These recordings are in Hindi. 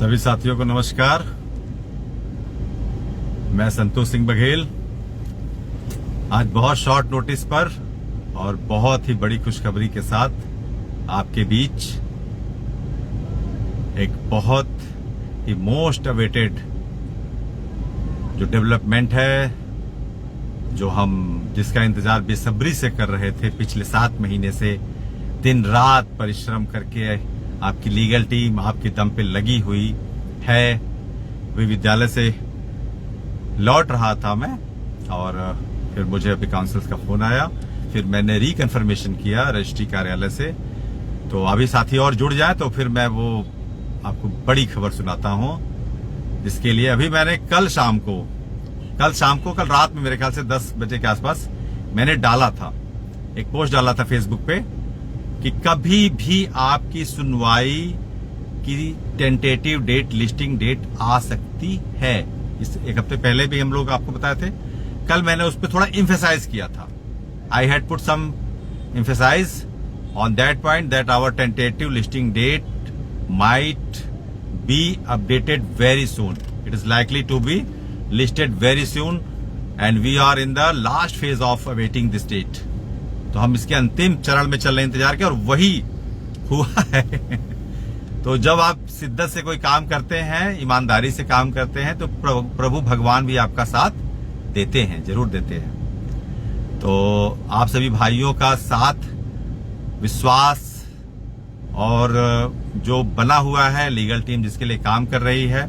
सभी साथियों को नमस्कार। मैं संतोष सिंह बघेल आज बहुत शॉर्ट नोटिस पर और बहुत ही बड़ी खुशखबरी के साथ आपके बीच एक बहुत ही मोस्ट अवेटेड जो डेवलपमेंट है, जो हम जिसका इंतजार बेसब्री से कर रहे थे पिछले 7 महीने से, दिन रात परिश्रम करके आपकी लीगल टीम आपके दम पे लगी हुई है। विद्यालय से लौट रहा था मैं और फिर मुझे अभी काउंसिल्स का फोन आया, फिर मैंने रिकन्फर्मेशन किया रजिस्ट्री कार्यालय से। तो अभी साथी और जुड़ जाए तो फिर मैं वो आपको बड़ी खबर सुनाता हूं, जिसके लिए अभी मैंने कल रात में मेरे ख्याल से 10 बजे के आसपास मैंने डाला था, एक पोस्ट डाला था फेसबुक पे कि कभी भी आपकी सुनवाई की टेंटेटिव डेट, लिस्टिंग डेट आ सकती है। इस एक हफ्ते पहले भी हम लोग आपको बताए थे। कल मैंने उस पर थोड़ा एम्फेसाइज किया था। I had put some emphasize on that point that our tentative listing date might be updated very soon. It is likely to be listed very soon and we are in the last phase of awaiting this date. तो हम इसके अंतिम चरण में चल रहे इंतजार के, और वही हुआ है। तो जब आप शिद्दत से कोई काम करते हैं, ईमानदारी से काम करते हैं, तो प्रभु भगवान भी आपका साथ देते हैं, जरूर देते हैं। तो आप सभी भाइयों का साथ, विश्वास और जो बना हुआ है, लीगल टीम जिसके लिए काम कर रही है,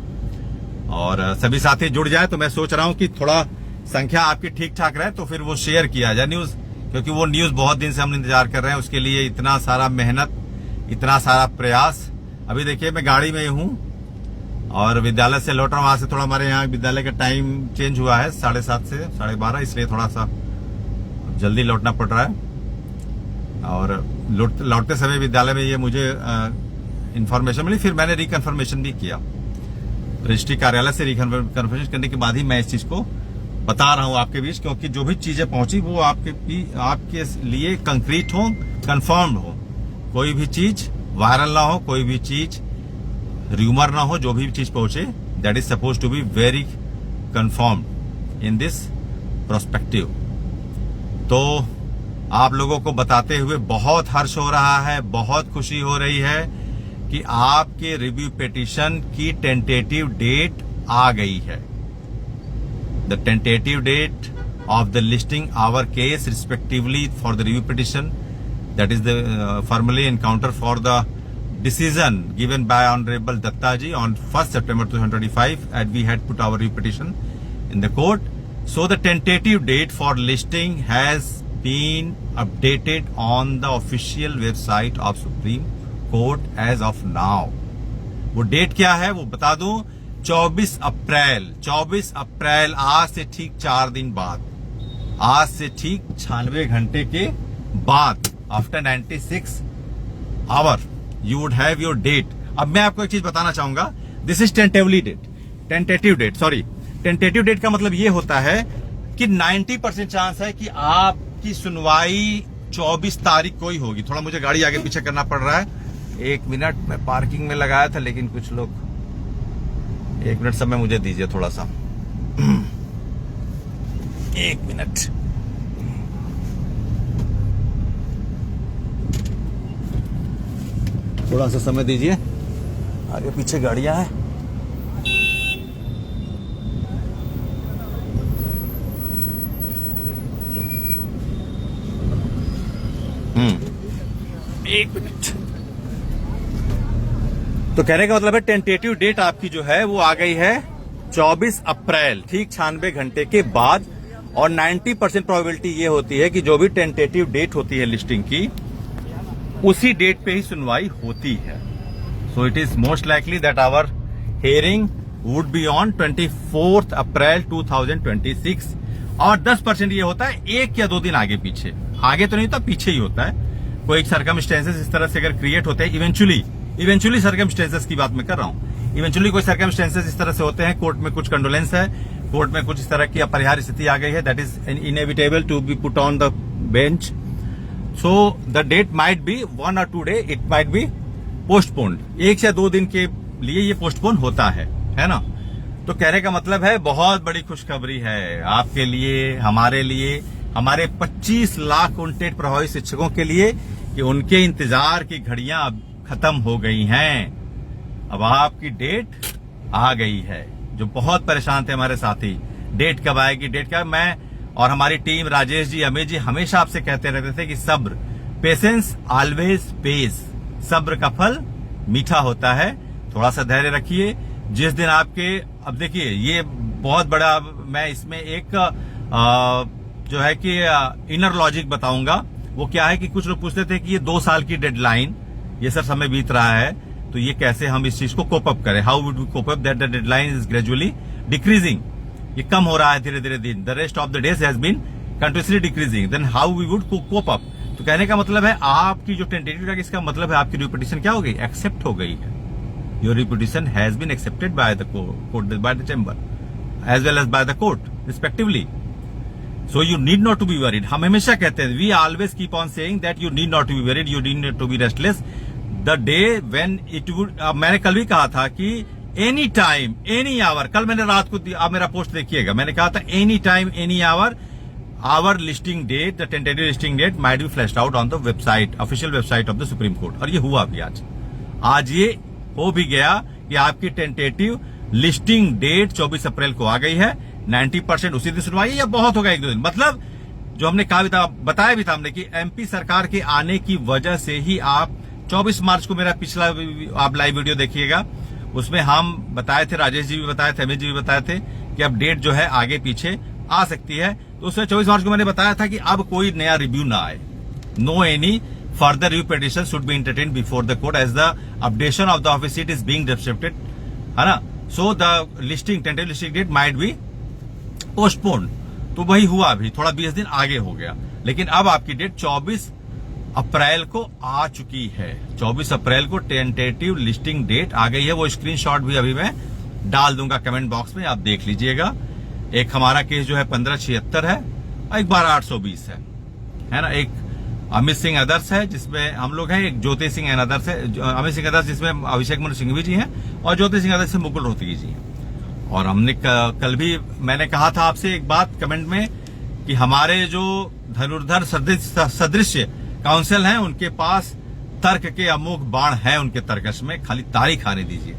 और सभी साथी जुड़ जाए। तो मैं सोच रहा हूं कि थोड़ा संख्या आपकी ठीक ठाक रहे तो फिर वो शेयर किया जाए न्यूज, क्योंकि वो न्यूज बहुत दिन से हम इंतजार कर रहे हैं। उसके लिए इतना सारा मेहनत, इतना सारा प्रयास। अभी देखिए मैं गाड़ी में हूं और विद्यालय से लौट रहा हूं। वहां से थोड़ा हमारे यहाँ विद्यालय का टाइम चेंज हुआ है 7:30 से 12:30, इसलिए थोड़ा सा जल्दी लौटना पड़ रहा है। और लौटते समय विद्यालय में ये मुझे इंफॉर्मेशन मिली, फिर मैंने रिकन्फर्मेशन भी किया रजिस्ट्री कार्यालय से। रिकन्फर्मेशन करने के बाद ही मैं इस चीज को बता रहा हूं आपके बीच, क्योंकि जो भी चीजें पहुंची वो आपके लिए कंक्रीट हो, कंफर्म्ड हो। कोई भी चीज वायरल ना हो, कोई भी चीज र्यूमर ना हो। जो भी चीज पहुंचे that is suppose to be very confirmed in this prospective. तो आप लोगों को बताते हुए बहुत हर्ष हो रहा है, बहुत खुशी हो रही है कि आपके रिव्यू पिटीशन की टेंटेटिव डेट आ गई है। The tentative date of the listing our case respectively for the review petition, that is the formally encounter for the decision given by Honorable Dattaji on 1st September 2025, and we had put our review petition in the court. So the tentative date for listing has been updated on the official website of Supreme Court as of now. वो डेट क्या है वो बता दूं, 24 अप्रैल, आज से ठीक 4 दिन बाद, आज से ठीक 96 घंटे के बाद, after 96 hour you would have your date. अब मैं आपको एक चीज बताना चाहूंगा, दिस इज टेंटेटिव डेट का मतलब ये होता है कि 90% चांस है कि आपकी सुनवाई 24 तारीख को ही होगी। थोड़ा मुझे गाड़ी आगे पीछे करना पड़ रहा है, 1 मिनट। मैं पार्किंग में लगाया था, लेकिन कुछ लोग 1 मिनट समय मुझे दीजिए थोड़ा सा। 1 मिनट। थोड़ा सा समय दीजिए, आगे पीछे गाड़ियां हैं। एक मिनट। तो कहने का मतलब है टेंटेटिव डेट आपकी जो है वो आ गई है 24 अप्रैल, ठीक 96 घंटे के बाद। और 90% प्रोबेबिलिटी ये होती है कि जो भी टेंटेटिव डेट होती है लिस्टिंग की, उसी डेट पे ही सुनवाई होती है। So it is most likely that our hearing would be on 24 April 2026। और 10% ये होता है 1 या 2 दिन आगे पीछे, आगे तो नहीं होता, पीछे ही होता है। कोई सर्कमस्टेंसेस इस तरह से अगर क्रिएट होते हैं, इवेंचुअली सर्कमस्टेंसेस की बात मैं कर रहा हूं, इवेंचुअली कोई सर्कमस्टेंसेस इस तरह से होते हैं, कोर्ट में कुछ कंडोलेंस है, कोर्ट में कुछ इस तरह की अपरिहार्य स्थिति आ गई है, that is inevitable to be put on the bench. So the date might be 1 or 2 days, it might be postponed. 1 या 2 दिन के लिए ये पोस्टपोन होता है ना। तो कहने का मतलब है बहुत बड़ी खुशखबरी है आपके लिए, हमारे 25 लाख उनटेट प्रभावित शिक्षकों के लिए कि उनके इंतजार की घड़ियां अब खत्म हो गई हैं। अब आपकी डेट आ गई है। जो बहुत परेशान थे हमारे साथी, डेट कब आएगी, डेट कब। मैं और हमारी टीम, राजेश जी, अमित जी, हमेशा आपसे कहते रहते थे कि सब्र, पेशेंस ऑलवेज पेज, सब्र का फल मीठा होता है। थोड़ा सा धैर्य रखिए। जिस दिन आपके, अब देखिए ये बहुत बड़ा, मैं इसमें एक जो है कि इनर लॉजिक बताऊंगा। वो क्या है कि कुछ लोग पूछते थे कि ये 2 साल की डेडलाइन, ये सर समय बीत रहा है, तो ये कैसे हम इस चीज को कोप अप करें, how would we cope up that the deadline is gradually decreasing, ये कम हो रहा है धीरे धीरे दिन, the rest of the days has been continuously decreasing, then how we would cope up. तो कहने का मतलब है आपकी जो टेंटेटिव है, इसका मतलब है आपकी रिपिटिशन क्या हो गई, एक्सेप्ट हो गई है। Your repetition has been accepted by the court, by the chamber as well as by the court respectively. So you need not to be worried. हम हमेशा कहते हैं, we always keep on saying that you need not to be worried, you need not to be restless. The day when it would, मैंने कल भी कहा था कि एनी टाइम एनी आवर, कल मैंने रात को, आप मेरा पोस्ट देखिएगा, मैंने कहा था any time any hour our listing date, the tentative listing date might be flashed out on the website, official website of the Supreme Court. और ये हुआ भी आज ये हो भी गया कि आपकी टेंटेटिव लिस्टिंग डेट 24 अप्रैल को आ गई है। 90% उसी दिन सुनवाई, या बहुत होगा 1-2 दिन। मतलब जो हमने कहा भी था, बताया भी था हमने कि एमपी सरकार के आने की वजह से ही आप 24 मार्च को, मेरा पिछला आप लाइव वीडियो देखिएगा, उसमें हम बताए थे, राजेश जी भी बताए थे, अमित जी भी बताए थे कि अब डेट जो है आगे पीछे आ सकती है। तो उसमें 24 मार्च को मैंने बताया था कि अब कोई नया रिव्यू ना आए, no any further review petition should be entertained before the court as the updation of the office seat is being accepted, है ना। So the listing, tentative listing date might be postpone. तो वही हुआ, अभी थोड़ा 20 दिन आगे हो गया, लेकिन अब आपकी डेट 24 अप्रैल को आ चुकी है। 24 अप्रैल को टेंटेटिव लिस्टिंग डेट आ गई है। वो स्क्रीनशॉट भी अभी मैं डाल दूंगा कमेंट बॉक्स में, आप देख लीजिएगा। एक हमारा केस जो है 1576 है, और एक 12820 है ना। एक अमित सिंह अदर्स है जिसमें हम लोग हैं, एक ज्योति सिंह एंड अदर्स है, अमित सिंह अदर्स जिसमें अभिषेक मनु सिंघवी जी हैं, और ज्योति सिंह अदर्स से मुकुल रोहतगी जी हैं। और हमने कल भी मैंने कहा था आपसे एक बात कमेंट में कि हमारे जो धनुर्धर सदृश काउंसिल हैं, उनके पास तर्क के अमोघ बाण हैं उनके तर्कश में, खाली तारीख आने दीजिए।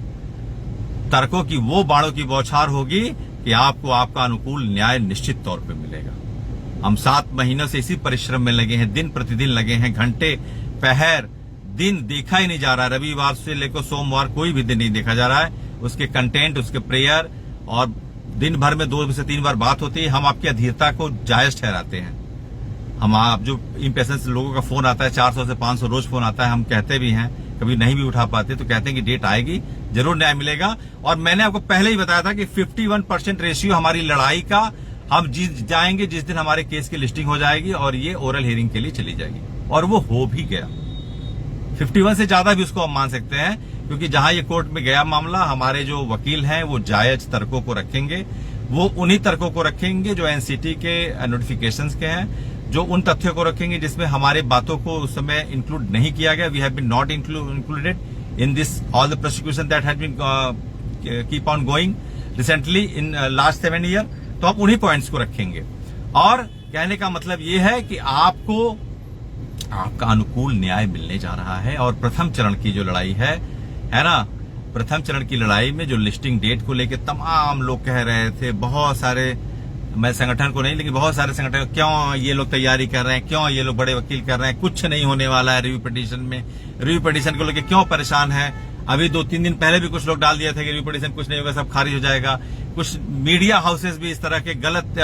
तर्कों की वो बाणों की बौछार होगी कि आपको आपका अनुकूल न्याय निश्चित तौर पे मिलेगा। हम 7 महीनों से इसी परिश्रम में लगे हैं, दिन प्रतिदिन लगे हैं, घंटे पहर दिन देखा ही नहीं जा रहा। रविवार से लेकर सोमवार कोई भी दिन नहीं देखा जा रहा है। उसके कंटेंट, उसके प्रेयर, और दिन भर में 2 से 3 बार बात होती है। हम आपकी अधीरता को जायज ठहराते हैं। हम आप जो इम्पेशेंस लोगों का फोन आता है, 400 से 500 रोज फोन आता है, हम कहते भी हैं, कभी नहीं भी उठा पाते तो कहते हैं कि डेट आएगी, जरूर न्याय मिलेगा। और मैंने आपको पहले ही बताया था कि 51% रेशियो हमारी लड़ाई का हम जीत जाएंगे जिस दिन हमारे केस की लिस्टिंग हो जाएगी और ये ओरल हियरिंग के लिए चली जाएगी। और वो हो भी गया। 51 से ज्यादा भी उसको हम मान सकते हैं, क्योंकि जहां ये कोर्ट में गया मामला, हमारे जो वकील हैं वो जायज तर्कों को रखेंगे। वो उन्हीं तर्कों को रखेंगे जो एनसीटी के नोटिफिकेशंस के हैं, जो उन तथ्यों को रखेंगे जिसमें हमारे बातों को उस समय इंक्लूड नहीं किया गया। We have been not included in this all the prosecution that has been keep on going recently in last 7 year. तो आप उन्हीं पॉइंट्स को रखेंगे। और कहने का मतलब ये है कि आपको आपका अनुकूल न्याय मिलने जा रहा है। और प्रथम चरण की जो लड़ाई है ना, प्रथम चरण की लड़ाई में जो लिस्टिंग डेट को लेकर तमाम लोग कह रहे थे, बहुत सारे, मैं संगठन को नहीं लेकिन बहुत सारे संगठन, क्यों ये लोग तैयारी कर रहे हैं, क्यों ये लोग बड़े वकील कर रहे हैं, कुछ नहीं होने वाला है रिव्यू पिटीशन में, रिव्यू पिटीशन को लेकर क्यों परेशान है। अभी 2-3 दिन पहले भी कुछ लोग डाल दिए थे कि रिव्यू पिटीशन कुछ नहीं होगा, सब खारिज हो जाएगा। कुछ मीडिया हाउसेस भी इस तरह के गलत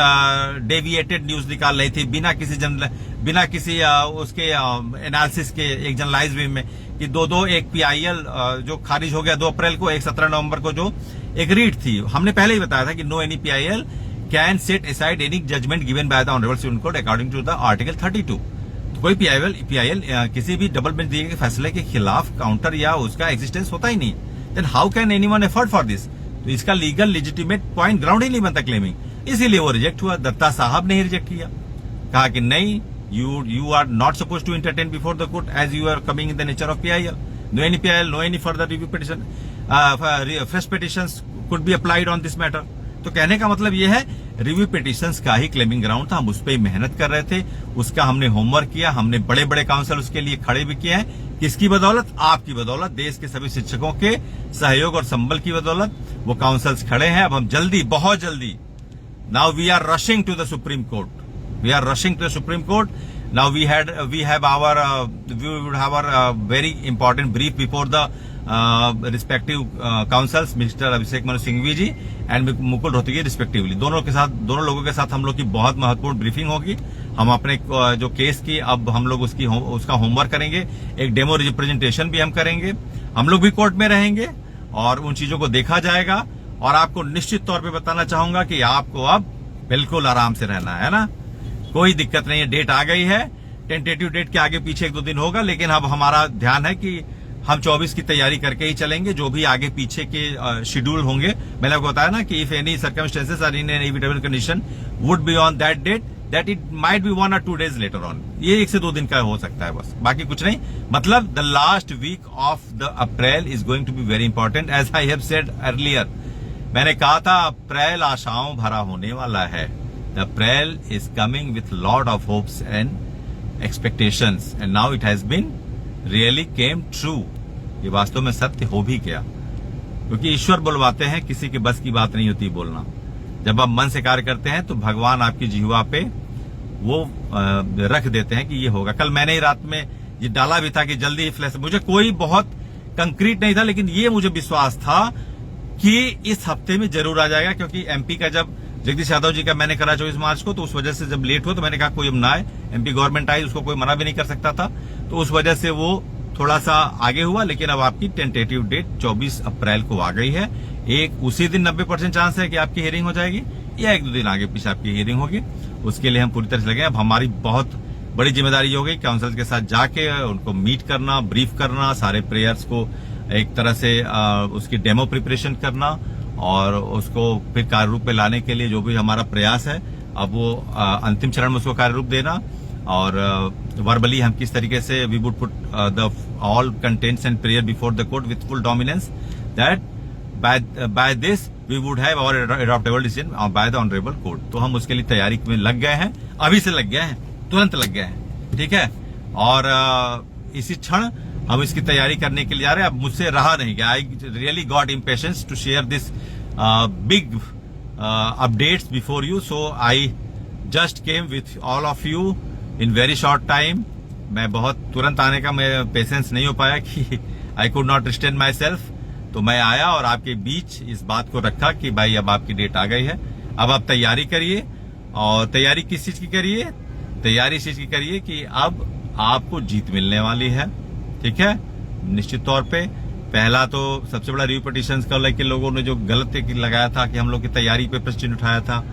डेविएटेड न्यूज निकाल रही थी, बिना किसी उसके एनालिसिस के, एक जर्नलाइज वे में, कि 2-2 एक पीआईएल जो खारिज हो गया 2 अप्रैल को, एक 17 नवंबर को जो एक रीट थी। हमने पहले ही बताया था कि no any PIL can set aside any judgement given by the honourable Supreme Court according to the article 32। तो कोई पीआईएल किसी भी डबल बेंच दिए गए फैसले के खिलाफ काउंटर या उसका एग्जिस्टेंस होता ही नहीं। Then how can anyone effort for this. तो इसका लीगल लेजिटिमेट पॉइंट ग्राउंड ही नहीं बनता क्लेमिंग। इसीलिए वो रिजेक्ट हुआ। दत्ता साहब ने ही रिजेक्ट किया, कहा कि नहीं, you are not suppose to entertain before the court as you are coming in the nature of PIL. no any PIL, no any further review petition, fresh petitions could be applied on this matter. तो कहने का मतलब ये है रिव्यू पिटिशंस का ही क्लेमिंग ग्राउंड था, हम उस पर ही मेहनत कर रहे थे, उसका हमने होमवर्क किया, हमने बड़े बड़े काउंसिल उसके लिए खड़े भी किए हैं। किसकी बदौलत? आपकी बदौलत, देश के सभी शिक्षकों के सहयोग और संबल की बदौलत वो काउंसिल्स खड़े हैं। अब हम जल्दी, बहुत जल्दी, now we are rushing to the Supreme Court, we are rushing to the Supreme Court. Now we would have our very important brief before the respective councils, Mr. Abhishek Manu Singhvi ji and Mukul Rohtgi respectively. दोनों लोगों के साथ हम लोग की बहुत महत्वपूर्ण ब्रीफिंग होगी। हम अपने जो केस की अब हम लोग उसका होमवर्क करेंगे, एक डेमो रिप्रेजेंटेशन भी हम करेंगे, हम लोग भी कोर्ट में रहेंगे और उन चीजों को देखा जाएगा। और आपको निश्चित तौर पे बताना चाहूंगा कि आपको अब बिल्कुल आराम से रहना है ना, कोई दिक्कत नहीं है। डेट आ गई है, टेंटेटिव डेट के आगे पीछे 1-2 दिन होगा, लेकिन अब हमारा ध्यान है कि हम 24 की तैयारी करके ही चलेंगे। जो भी आगे पीछे के शेड्यूल होंगे, मैंने आपको बताया ना कि if any circumstances are in an inevitable condition would be on that date, that it might be 1 or 2 days later on. ये 1 से 2 दिन का हो सकता है बस, बाकी कुछ नहीं। मतलब the last week of the April is going to be very important, as I have said earlier. मैंने कहा था अप्रैल आशाओं भरा होने वाला है। The April is coming with lot of hopes and expectations, and now it has been really came true. ये वास्तव में सत्य हो भी गया, क्योंकि ईश्वर बुलवाते हैं, किसी के बस की बात नहीं होती बोलना। जब आप मन से कार्य करते हैं तो भगवान आपकी जिह्वा पे वो रख देते हैं कि ये होगा। कल मैंने ही रात में ये डाला भी था कि जल्दी ही फ्लैश, मुझे कोई बहुत कंक्रीट नहीं था, लेकिन ये मुझे विश्वास था कि इस हफ्ते में जरूर आ जाएगा। क्योंकि एमपी का जब जगदीश यादव जी का मैंने करा 24 मार्च को, तो उस वजह से जब लेट हुआ तो मैंने कहा कोई अब ना आए, एमपी गवर्नमेंट आई, उसको कोई मना भी नहीं कर सकता था, तो उस वजह से वो थोड़ा सा आगे हुआ। लेकिन अब आपकी टेंटेटिव डेट 24 अप्रैल को आ गई है। एक उसी दिन 90% चांस है कि आपकी हियरिंग हो जाएगी, या 1-2 दिन आगे पीछे आपकी हियरिंग होगी। उसके लिए हम पूरी तरह से लगे। अब हमारी बहुत बड़ी जिम्मेदारी हो गई काउंसिल के साथ जाके उनको मीट करना, ब्रीफ करना, सारे प्रेयर्स को एक तरह से उसकी डेमो प्रिपरेशन करना और उसको फिर कार्य रूप में लाने के लिए जो भी हमारा प्रयास है, अब वो अंतिम चरण में उसको कार्य रूप देना। और वर्बली हम किस तरीके से we would put the all contents and prayer before the court with full dominance, that by this we would have our adoptable decision by the honourable court. तो हम उसके लिए तैयारी में लग गए हैं, अभी से लग गए हैं, तुरंत लग गए हैं, ठीक है। और इसी क्षण हम इसकी तैयारी करने के लिए जा रहे हैं। अब मुझसे रहा नहीं गया, I really got impatience to share this big updates before you, so I just came with all of you in very short time. मैं बहुत तुरंत आने का मेरा पेशेंस नहीं हो पाया कि I could not restrain my self, तो मैं आया और आपके बीच इस बात को रखा कि भाई अब आपकी डेट आ गई है, अब आप तैयारी करिए। और तैयारी किस चीज की करिए? तैयारी इस चीज की करिए कि अब आपको जीत मिलने वाली है, ठीक है। निश्चित तौर पे पहला तो सबसे बड़ा रिव्यू पिटीशंस का लेके लोगों ने जो गलत लगाया था कि हम लोग की तैयारी पे प्रश्न चिन्ह उठाया था,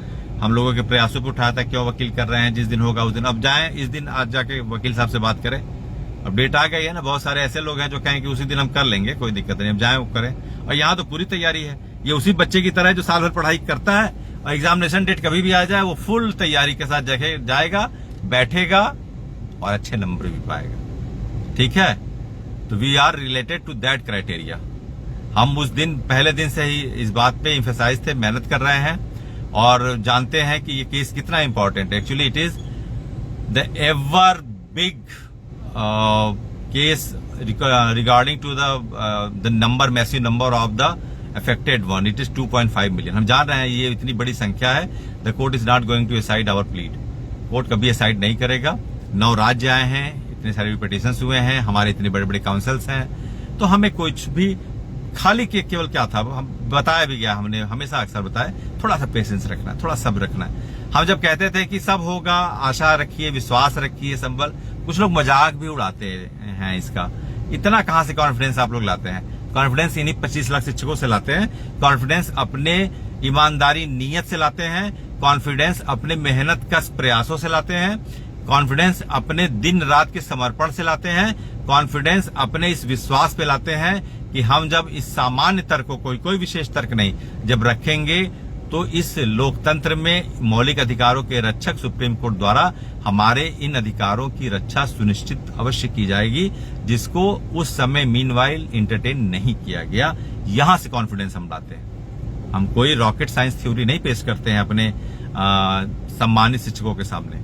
हम लोगों के प्रयासों पे उठाया था, क्यों वकील कर रहे हैं, जिस दिन होगा उस दिन। अब जाएं इस दिन, आज जाके वकील साहब से बात करें। अब डेट आ गई है ना, बहुत सारे ऐसे लोग हैं जो कहें कि उसी दिन हम कर लेंगे, कोई दिक्कत नहीं, अब जाएं वो करें। और यहाँ तो पूरी तैयारी है, ये उसी बच्चे की तरह है जो साल भर पढ़ाई करता है और एग्जामिनेशन डेट कभी भी आ जाए वो फुल तैयारी के साथ जाएगा, बैठेगा और अच्छे नंबर भी पाएगा, ठीक है। तो we are related to that criteria. हम उस दिन पहले दिन से ही इस बात पे एम्फेसाइज थे, मेहनत कर रहे हैं और जानते हैं कि ये केस कितना इंपॉर्टेंट है। Actually it is the ever big case regarding to the number, massive number of the affected one. It is 2.5 million. हम जान रहे हैं ये इतनी बड़ी संख्या है। The court is not going to aside our plead. Court कभी असाइड नहीं करेगा। 9 राज्य आए हैं, इतने सारे पिटीशंस हुए हैं, हमारे इतने बड़े बड़े काउंसिल्स हैं, तो हमें कुछ भी खाली केवल क्या था, हम बताया भी गया, हमने हमेशा अक्सर बताया, थोड़ा सा पेशेंस रखना है, थोड़ा सब्र रखना है। हम जब कहते थे कि सब होगा, आशा रखिए, विश्वास रखिए, संबल, कुछ लोग मजाक भी उड़ाते हैं इसका। इतना कहां से कॉन्फिडेंस आप लोग लाते हैं? कॉन्फिडेंस इन्हीं 25 लाख शिक्षकों से लाते हैं। कॉन्फिडेंस अपने ईमानदारी नीयत से लाते हैं। कॉन्फिडेंस अपने मेहनत कश प्रयासों से लाते हैं। कॉन्फिडेंस अपने दिन रात के समर्पण से लाते हैं। कॉन्फिडेंस अपने इस विश्वास पे लाते हैं कि हम जब इस सामान्य तर्क को, कोई विशेष तर्क नहीं, जब रखेंगे तो इस लोकतंत्र में मौलिक अधिकारों के रक्षक सुप्रीम कोर्ट द्वारा हमारे इन अधिकारों की रक्षा सुनिश्चित अवश्य की जाएगी, जिसको उस समय मीनवाइल इंटरटेन नहीं किया गया। यहां से कॉन्फिडेंस हम लाते हैं। हम कोई रॉकेट साइंस थ्योरी नहीं पेश करते हैं अपने सम्मानित शिक्षकों के सामने।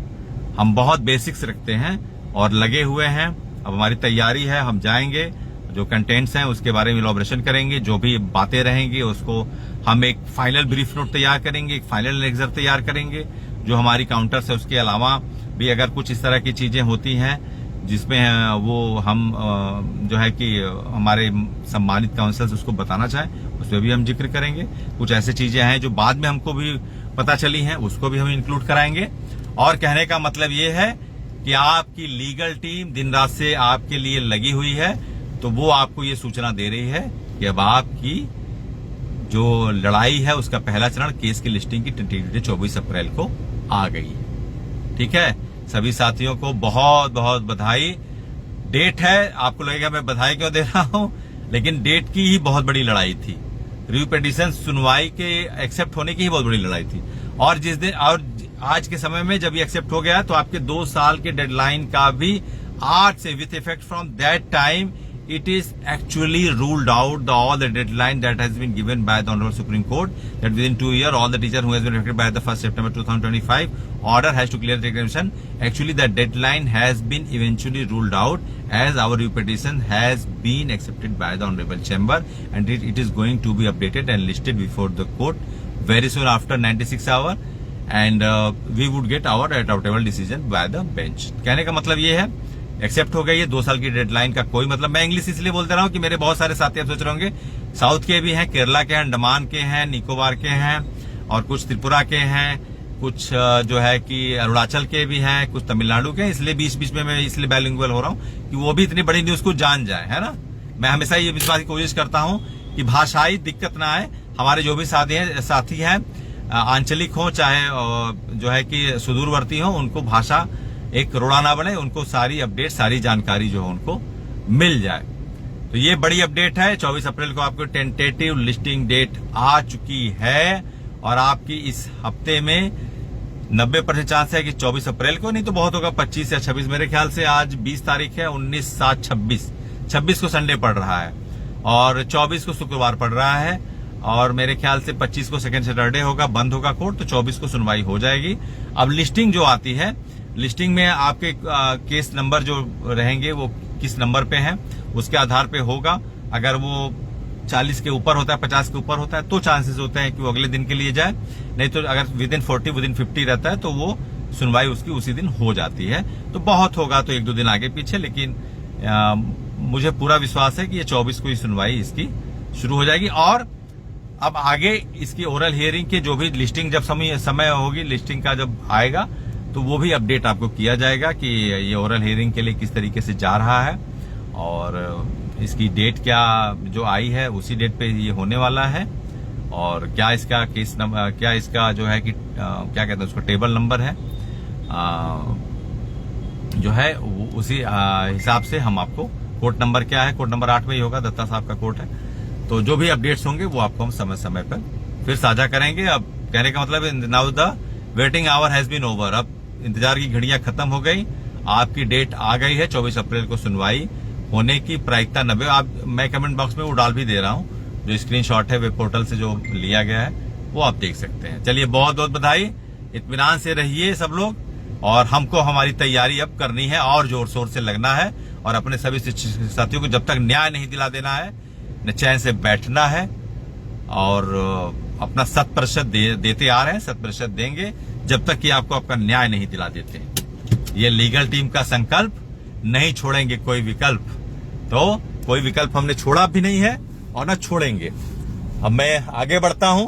हम बहुत बेसिक्स रखते हैं और लगे हुए हैं। अब हमारी तैयारी है, हम जाएंगे, जो कंटेंट्स हैं उसके बारे में इलॉबरेशन करेंगे, जो भी बातें रहेंगी उसको हम एक फाइनल ब्रीफ नोट तैयार करेंगे, एक फाइनल लेक्चर तैयार करेंगे। जो हमारी काउंटर्स है उसके अलावा भी अगर कुछ इस तरह की चीजें होती हैं जिसमें वो हम जो है कि हमारे सम्मानित काउंसिल्स उसको बताना चाहें, उसमें भी हम जिक्र करेंगे। कुछ ऐसी चीजें हैं जो बाद में हमको भी पता चली हैं, उसको भी हम इंक्लूड कराएंगे। और कहने का मतलब ये है कि आपकी लीगल टीम दिन रात से आपके लिए लगी हुई है, तो वो आपको ये सूचना दे रही है कि अब आपकी जो लड़ाई है उसका पहला चरण केस की लिस्टिंग की टेंटेटिव 24 अप्रैल को आ गई। ठीक है, सभी साथियों को बहुत बहुत बधाई। डेट है, आपको लगेगा मैं बधाई क्यों दे रहा हूं, लेकिन डेट की ही बहुत बड़ी लड़ाई थी। रिव्यू पिटीशन सुनवाई के एक्सेप्ट होने की ही बहुत बड़ी लड़ाई थी। और जिस दिन और आज के समय में जब ये एक्सेप्ट हो गया तो आपके 2 साल के डेडलाइन का भी आज से with effect from that time it is actually ruled out all the deadline that has been given by the Honorable Supreme Court that within 2 years all the teacher who has been affected by the 1st September 2025 order has to clear the examination. Actually the deadline has been eventually ruled out as our review petition has been accepted by the Honorable Chamber and it is going to be updated and listed before the court very soon after 96 hours and we would get our adoptable decision by the bench. कहने का मतलब ये है एक्सेप्ट हो गई है। 2 साल की डेडलाइन का कोई मतलब, मैं इंग्लिश इसलिए बोलते रहा हूं कि मेरे बहुत सारे साथी आप सोच रहे होंगे साउथ के भी हैं, केरला के हैं, अंडमान के हैं, निकोबार के हैं और कुछ त्रिपुरा के हैं, कुछ जो है कि अरुणाचल के भी हैं, कुछ तमिलनाडु के हैं। इसलिए बीच बीच में मैं इसलिए बाइलिंगुअल हो रहा हूं कि वो भी इतनी बड़ी न्यूज को जान जाए, है ना। मैं हमेशा ये विश्वास की कोशिश करता हूं कि भाषाई दिक्कत ना आए। हमारे जो भी साथी हैं आंचलिक हो चाहे जो है कि सुदूरवर्ती हो, उनको भाषा एक रोड़ा ना बने, उनको सारी अपडेट सारी जानकारी जो है उनको मिल जाए। तो ये बड़ी अपडेट है। 24 अप्रैल को आपको टेंटेटिव लिस्टिंग डेट आ चुकी है और आपकी इस हफ्ते में 90% चांस है कि 24 अप्रैल को, नहीं तो बहुत होगा 25 या 26। मेरे ख्याल से आज 20 तारीख है, 19, 7, 26 को संडे पड़ रहा है और 24 को शुक्रवार पड़ रहा है और मेरे ख्याल से 25 को सेकेंड सैटरडे होगा, बंद होगा कोर्ट, तो 24 को सुनवाई हो जाएगी। अब लिस्टिंग जो आती है, लिस्टिंग में आपके केस नंबर जो रहेंगे वो किस नंबर पे हैं उसके आधार पे होगा। अगर वो 40 के ऊपर होता है, 50 के ऊपर होता है तो चांसेस होते हैं कि वो अगले दिन के लिए जाए, नहीं तो अगर विदिन 40 विदिन 50 रहता है तो वो सुनवाई उसकी उसी दिन हो जाती है। तो बहुत होगा तो 1-2 दिन आगे पीछे, लेकिन मुझे पूरा विश्वास है कि ये 24 को ही सुनवाई इसकी शुरू हो जाएगी। और अब आगे इसकी ओरल हियरिंग के जो भी लिस्टिंग जब समय होगी, लिस्टिंग का जब आएगा तो वो भी अपडेट आपको किया जाएगा कि ये ओरल हियरिंग के लिए किस तरीके से जा रहा है और इसकी डेट क्या जो आई है उसी डेट पे ये होने वाला है और क्या इसका केस नंबर, क्या इसका जो है कि क्या कहते हैं उसको टेबल नंबर है जो है उसी हिसाब से हम आपको, कोर्ट नंबर क्या है, कोर्ट नंबर 8 में ही होगा, दत्ता साहब का कोर्ट है। तो जो भी अपडेट्स होंगे वो आपको हम समय समय पर फिर साझा करेंगे। अब कहने का मतलब now the waiting hour has been over, अब इंतजार की घड़ियां खत्म हो गई, आपकी डेट आ गई है 24 अप्रैल को सुनवाई होने की। प्रायिकता 90, आप मैं कमेंट बॉक्स में वो डाल भी दे रहा हूं, जो स्क्रीनशॉट है वेब पोर्टल से जो लिया गया है वो आप देख सकते हैं। चलिए बहुत बहुत बधाई, इत्मीनान से रहिए सब लोग और हमको हमारी तैयारी अब करनी है और जोर शोर से लगना है और अपने सभी साथियों को जब तक न्याय नहीं दिला देना है न चैन से बैठना है और अपना 100% देते आ रहे हैं, 100% देंगे जब तक कि आपको आपका न्याय नहीं दिला देते। ये लीगल टीम का संकल्प, नहीं छोड़ेंगे कोई विकल्प, तो कोई विकल्प हमने छोड़ा भी नहीं है और न छोड़ेंगे। अब मैं आगे बढ़ता हूं,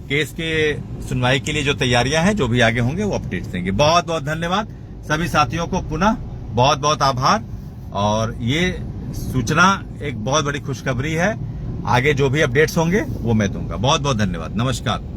केस के सुनवाई के लिए जो तैयारियां हैं, जो भी आगे होंगे वो अपडेट देंगे। बहुत बहुत धन्यवाद सभी साथियों को, पुनः बहुत बहुत आभार। और ये सूचना एक बहुत बड़ी खुशखबरी है, आगे जो भी अपडेट्स होंगे वो मैं दूंगा। बहुत बहुत धन्यवाद, नमस्कार।